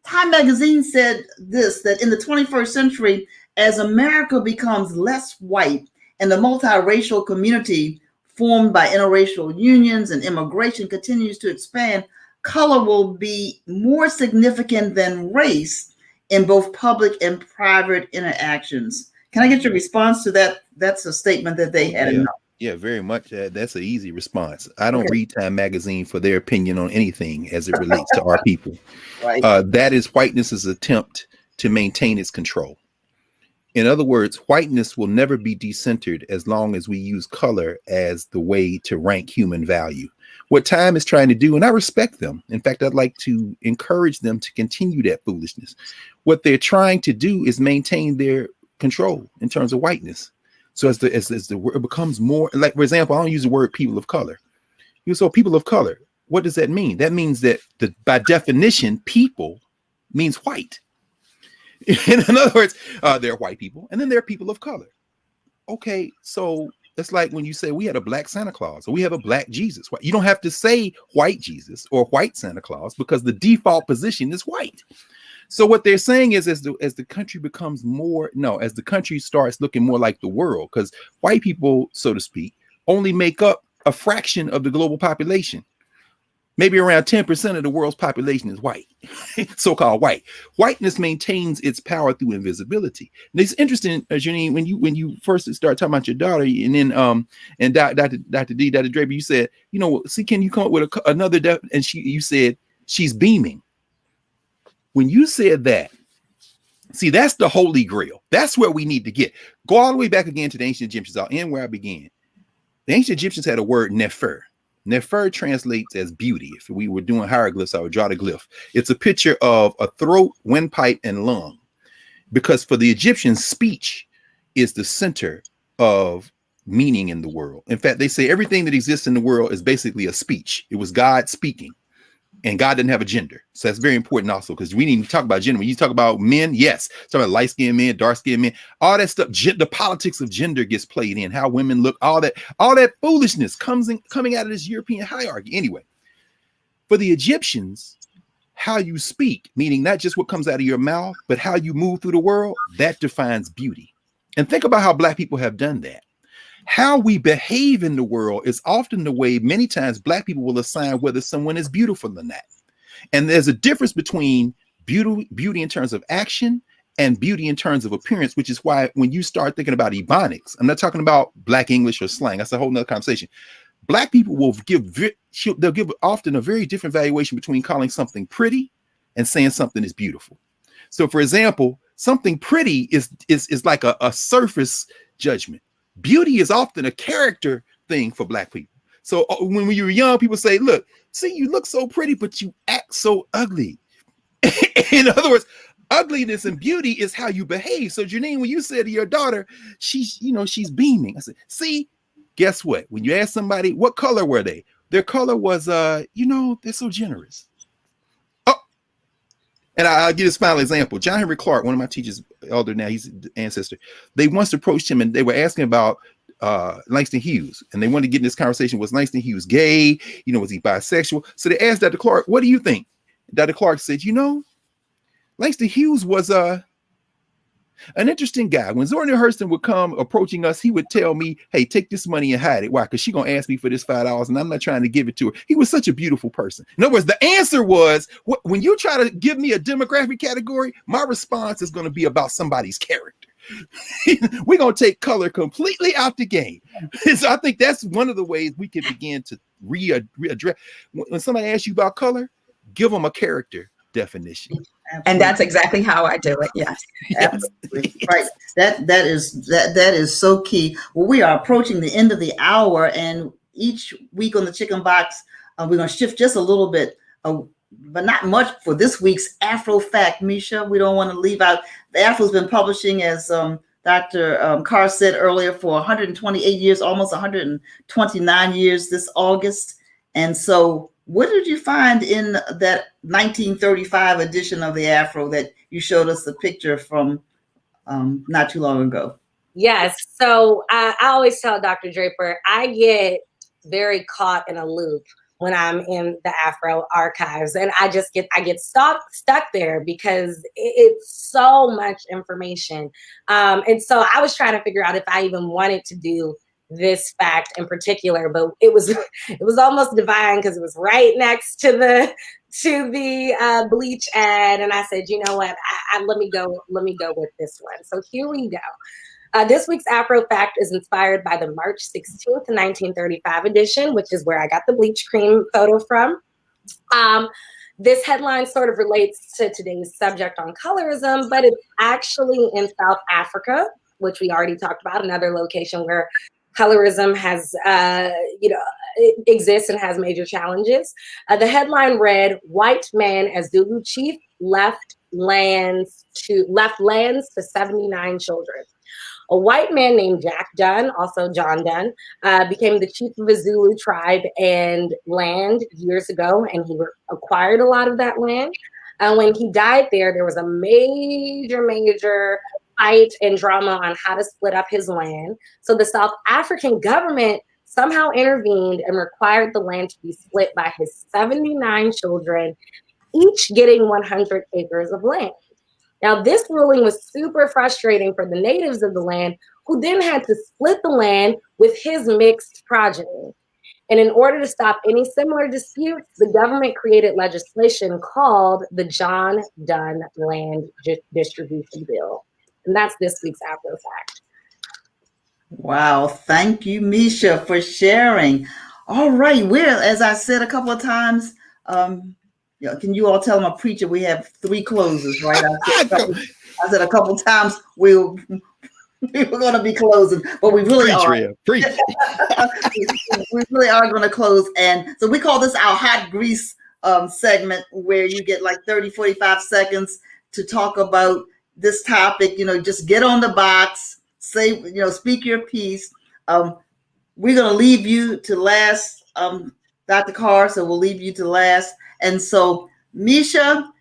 Time Magazine said this, that in the 21st century, as America becomes less white and the multiracial community formed by interracial unions and immigration continues to expand, color will be more significant than race in both public and private interactions. Can I get your response to that? That's a statement that they had. Yeah, very much. That's an easy response. I don't read Time Magazine for their opinion on anything as it relates to our people. Right. That is whiteness's attempt to maintain its control. In other words, whiteness will never be decentered as long as we use color as the way to rank human value. What Time is trying to do, and I respect them. In fact, I'd like to encourage them to continue that foolishness. What they're trying to do is maintain their control in terms of whiteness. So as the word becomes more, like, for example, I don't use the word people of color. So people of color, what does that mean? That means that by definition, people means white. In other words, there are white people, and then there are people of color. Okay, so it's like when you say we had a black Santa Claus or we have a black Jesus. You don't have to say white Jesus or white Santa Claus because the default position is white. So what they're saying is as the country becomes as the country starts looking more like the world, because white people, so to speak, only make up a fraction of the global population. Maybe around 10% of the world's population is white, so-called white. Whiteness maintains its power through invisibility. And it's interesting, Janine, when you first start talking about your daughter, and then and Dr. Draper, you said, can you come up with another? And you said she's beaming. When you said that, see, that's the holy grail. That's where we need to get. Go all the way back again to the ancient Egyptians. I'll end where I began. The ancient Egyptians had a word, nefer. Nefer translates as beauty. If we were doing hieroglyphs, I would draw the glyph. It's a picture of a throat, windpipe, and lung. Because for the Egyptians, speech is the center of meaning in the world. In fact, they say everything that exists in the world is basically a speech. It was God speaking. And God didn't have a gender. So that's very important also, because we didn't even talk about gender. When you talk about men, yes. Talk about light-skinned men, dark-skinned men, all that stuff, the politics of gender gets played in, how women look, all that foolishness coming out of this European hierarchy. Anyway, for the Egyptians, how you speak, meaning not just what comes out of your mouth, but how you move through the world, that defines beauty. And think about how Black people have done that. How we behave in the world is often the way many times Black people will assign whether someone is beautiful or not. And there's a difference between beauty in terms of action and beauty in terms of appearance, which is why when you start thinking about Ebonics, I'm not talking about Black English or slang. That's a whole nother conversation. Black people will they'll give often a very different valuation between calling something pretty and saying something is beautiful. So for example, something pretty is like a surface judgment. Beauty is often a character thing for Black people. So when you were young, people say, look, see, you look so pretty, but you act so ugly. In other words, ugliness and beauty is how you behave. So Janine, when you said to your daughter, she's beaming. I said, see, guess what? When you ask somebody, what color were they? Their color was, they're so generous. Oh, and I'll give a final example. John Henry Clark, one of my teachers, elder now, he's the ancestor. They once approached him and they were asking about Langston Hughes. And they wanted to get in this conversation. Was Langston Hughes gay? Was he bisexual? So they asked Dr. Clark, what do you think? Dr. Clark said, Langston Hughes was an interesting guy. When Zora Neale Hurston would come approaching us, he would tell me, hey, take this money and hide it. Why? Because she's going to ask me for this $5 and I'm not trying to give it to her. He was such a beautiful person. In other words, the answer was, when you try to give me a demographic category, my response is going to be about somebody's character. We're going to take color completely out the game. So I think that's one of the ways we can begin to readdress. When somebody asks you about color, give them a character definition. Absolutely. And that's exactly how I do it. Yes. Absolutely. Right. That is so key. Well, we are approaching the end of the hour, and each week on the Chicken Box, we're going to shift just a little bit, but not much for this week's Afro Fact. Misha, we don't want to leave out. The Afro's been publishing, as Dr. Carr said earlier, for 128 years, almost 129 years this August. And so what did you find in that 1935 edition of the Afro that you showed us the picture from not too long ago? Yes. So I always tell Dr. Draper, I get very caught in a loop when I'm in the Afro archives, and I get stuck there because it's so much information. And so I was trying to figure out if I even wanted to do this fact in particular, but it was almost divine because it was right next to the bleach ad, and I said, you know what, let me go with this one. So here we go. This week's Afro Fact is inspired by the March 16th, 1935 edition, which is where I got the bleach cream photo from. This headline sort of relates to today's subject on colorism, but it's actually in South Africa, which we already talked about, another location where colorism has, it exists and has major challenges. The headline read, "White man as Zulu chief left lands to 79 children." A white man named Jack Dunn, also John Dunn, became the chief of a Zulu tribe and land years ago, and he acquired a lot of that land. When he died there was a major fight and drama on how to split up his land. So the South African government somehow intervened and required the land to be split by his 79 children, each getting 100 acres of land. Now, this ruling was super frustrating for the natives of the land, who then had to split the land with his mixed progeny. And in order to stop any similar disputes, the government created legislation called the John Dunn Land Distribution Bill. And that's this week's Afro Fact. Wow. Thank you, Misha, for sharing. All right. As I said a couple of times, can you all tell I'm a preacher? We have 3 closes, right? I said a couple of times we were going to be closing, but we really are. We really are going to close. And so we call this our hot grease segment, where you get like 30, 45 seconds to talk about this topic. Just get on the box, say, speak your piece. We're going to leave you to last, Dr. Carr, so we'll leave you to last. And so, Misha,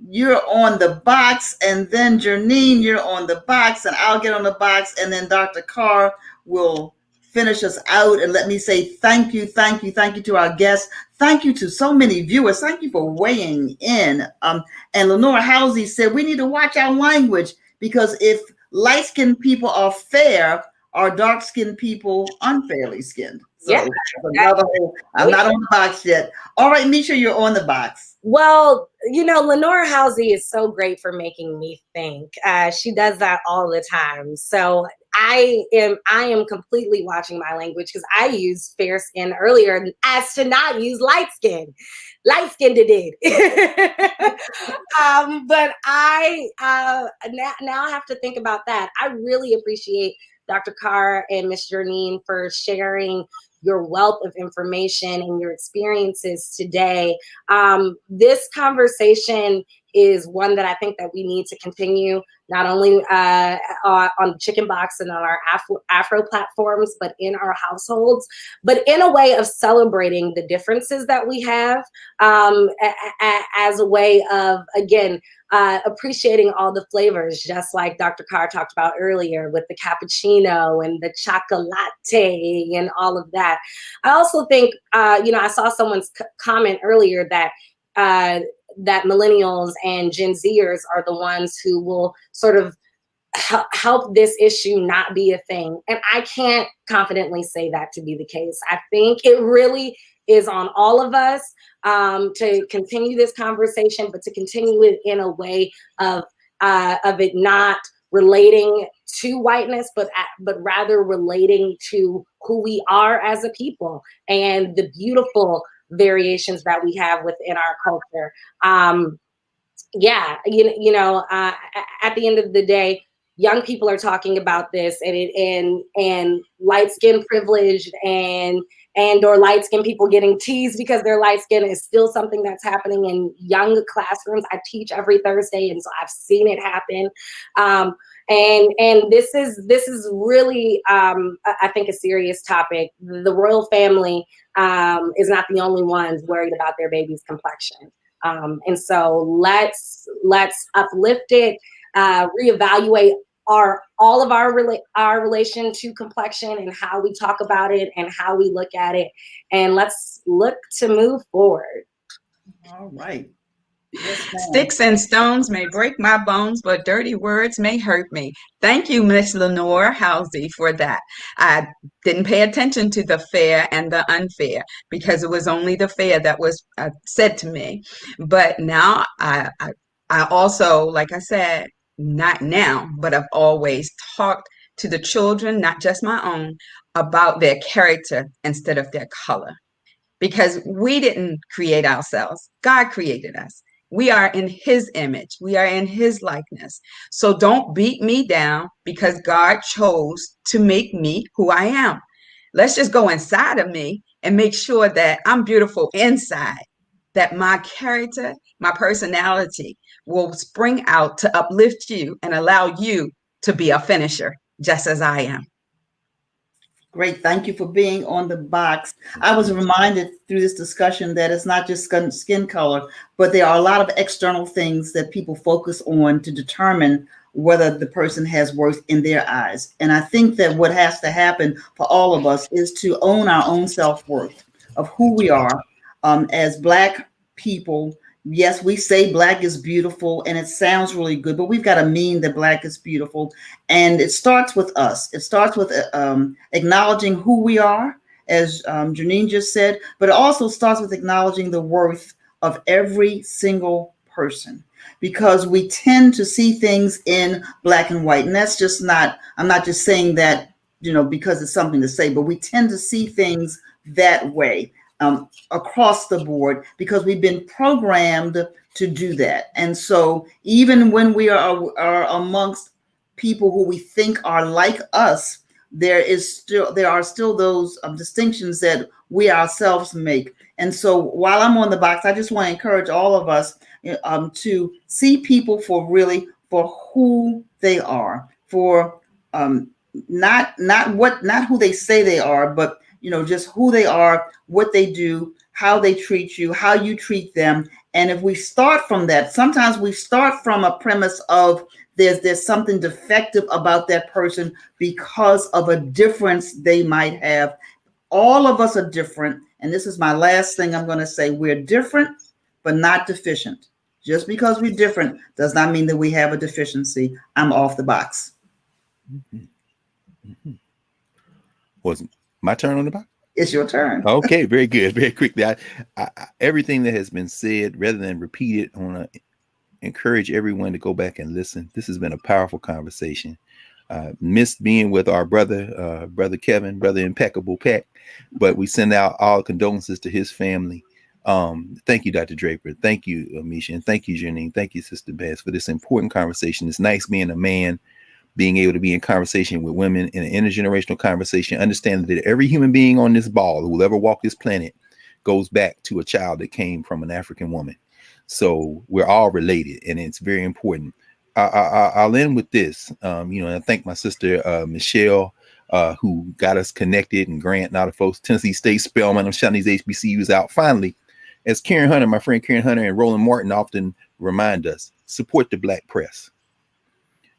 you're on the box, and then Janine, you're on the box, and I'll get on the box, and then Dr. Carr will finish us out. And let me say thank you to our guests. Thank you to so many viewers. Thank you for weighing in. And Lenora Halsey said we need to watch our language, because if light-skinned people are fair, are dark-skinned people unfairly skinned? So yeah, I'm not on the box yet. All right, Misha, you're on the box. Well, Lenora Halsey is so great for making me think. She does that all the time. So I am completely watching my language, because I used fair skin earlier as to not use light skin. Light skinned it did. But I now have to think about that. I really appreciate Dr. Carr and Ms. Janine for sharing your wealth of information and your experiences today. This conversation is one that I think that we need to continue, not only on Chicken Box and on our Afro platforms, but in our households, but in a way of celebrating the differences that we have, as a way of, again, appreciating all the flavors, just like Dr. Carr talked about earlier with the cappuccino and the chocolate and all of that. I also think, I saw someone's comment earlier that that millennials and Gen Zers are the ones who will sort of help this issue not be a thing. And I can't confidently say that to be the case. I think it really is on all of us to continue this conversation, but to continue it in a way of it not relating to whiteness, but rather relating to who we are as a people and the beautiful variations that we have within our culture. Yeah, at the end of the day, young people are talking about this, and light skin privilege and or light skin people getting teased because they're light skin is still something that's happening in young classrooms. I teach every Thursday, and so I've seen it happen. And this is really I think a serious topic. The royal family is not the only ones worried about their baby's complexion. And so let's uplift it, reevaluate all of our relation to complexion and how we talk about it and how we look at it, and let's look to move forward. All right. Sticks and stones may break my bones, but dirty words may hurt me. Thank you, Miss Lenore Halsey, for that. I didn't pay attention to the fair and the unfair because it was only the fair that was said to me. But now I also, like I said, not now, but I've always talked to the children, not just my own, about their character instead of their color. Because we didn't create ourselves, God created us. We are in his image. We are in his likeness. So don't beat me down because God chose to make me who I am. Let's just go inside of me and make sure that I'm beautiful inside, that my character, my personality will spring out to uplift you and allow you to be a finisher, just as I am. Great. Thank you for being on the box. I was reminded through this discussion that it's not just skin color, but there are a lot of external things that people focus on to determine whether the person has worth in their eyes. And I think that what has to happen for all of us is to own our own self-worth of who we are as Black people. Yes, we say Black is beautiful and it sounds really good, but we've got to mean that Black is beautiful. And it starts with us. It starts with acknowledging who we are, as Janine just said, but it also starts with acknowledging the worth of every single person, because we tend to see things in black and white. And that's just not, I'm not just saying that, because it's something to say, but we tend to see things that way. Across the board, because we've been programmed to do that. And so even when we are amongst people who we think are like us, there are still those distinctions that we ourselves make. And so while I'm on the box, I just want to encourage all of us to see people for who they are, for not who they say they are, but just who they are, what they do, how they treat you, how you treat them. And if we start from that, sometimes we start from a premise of there's something defective about that person because of a difference they might have. All of us are different. And this is my last thing I'm going to say. We're different, but not deficient. Just because we're different does not mean that we have a deficiency. I'm off the box. Wasn't my turn on the box? It's your turn. Okay, very good. Very quickly. Everything that has been said, rather than repeat it, I want to encourage everyone to go back and listen. This has been a powerful conversation. Missed being with our brother Kevin, brother Impeccable Peck, but we send out all condolences to his family. Thank you, Dr. Draper. Thank you, Amisha, and thank you, Janine. Thank you, Sister Bess, for this important conversation. It's nice being a man, being able to be in conversation with women in an intergenerational conversation, understanding that every human being on this ball who will ever walk this planet goes back to a child that came from an African woman. So we're all related, and it's very important. I'll end with this. And I thank my sister, Michelle, who got us connected, and Grant and all the folks, Tennessee State, Spelman, I'm shouting these HBCUs out. Finally, as Karen Hunter, my friend Karen Hunter and Roland Martin often remind us, support the Black press.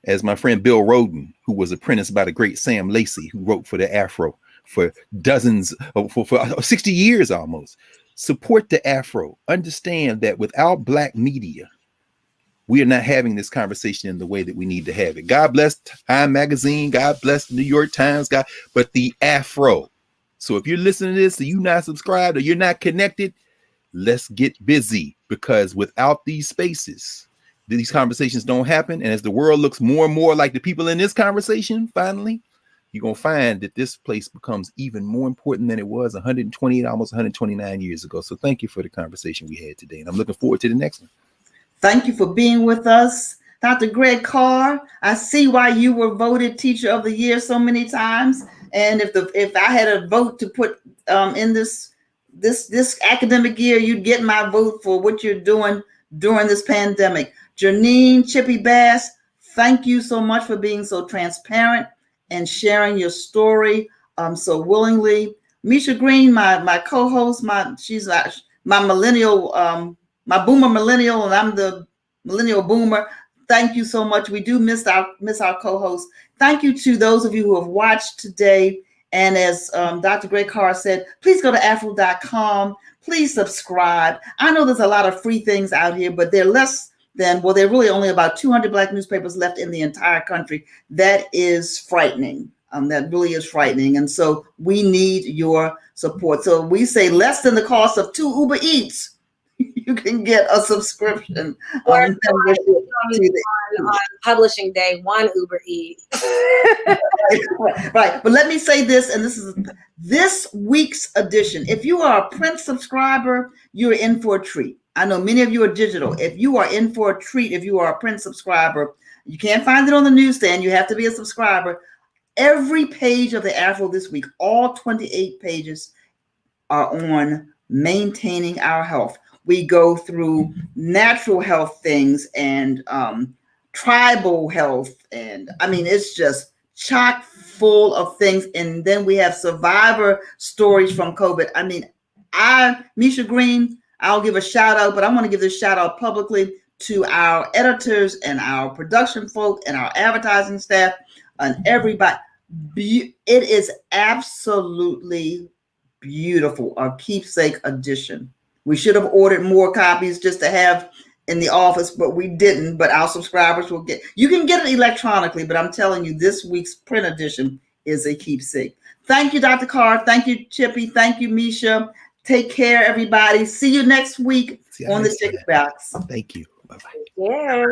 As my friend Bill Roden, who was apprenticed by the great Sam Lacey, who wrote for the Afro for for 60 years almost. Support the Afro. Understand that without Black media, we are not having this conversation in the way that we need to have it. God bless Time Magazine. God bless the New York Times. But the Afro. So if you're listening to this and you're not subscribed or you're not connected, let's get busy, because without these spaces, these conversations don't happen. And as the world looks more and more like the people in this conversation, finally, you're going to find that this place becomes even more important than it was 128, almost 129 years ago. So thank you for the conversation we had today. And I'm looking forward to the next one. Thank you for being with us. Dr. Greg Carr, I see why you were voted Teacher of the Year so many times. And if I had a vote to put in this academic year, you'd get my vote for what you're doing during this pandemic. Janine Chippy Bass, thank you so much for being so transparent and sharing your story so willingly. Misha Green, my co-host, she's my millennial, my boomer millennial, and I'm the millennial boomer. Thank you so much. We do miss our co-host. Thank you to those of you who have watched today. And as Dr. Greg Carr said, please go to afro.com. Please subscribe. I know there's a lot of free things out here, but they're there are really only about 200 Black newspapers left in the entire country. That is frightening. That really is frightening. And so we need your support. So we say less than the cost of 2 Uber Eats. You can get a subscription. On publishing day, 1 Uber Eats. Right. But let me say this, and this is this week's edition. If you are a print subscriber, you're in for a treat. I know many of you are digital. If you are in for a treat, if you are a print subscriber, you can't find it on the newsstand. You have to be a subscriber. Every page of the Afro this week, all 28 pages, are on maintaining our health. We go through natural health things and tribal health. And I mean, it's just chock full of things. And then we have survivor stories from COVID. I mean, Misha Green, I'll give a shout out, but I want to give this shout out publicly to our editors and our production folk and our advertising staff and everybody. It is absolutely beautiful, a keepsake edition. We should have ordered more copies just to have in the office, but we didn't. But our subscribers will you can get it electronically, but I'm telling you, this week's print edition is a keepsake. Thank you, Dr. Carr. Thank you, Chippy. Thank you, Misha. Take care, everybody. See you next week on the Chick Box. Thank you. Bye-bye. Yeah.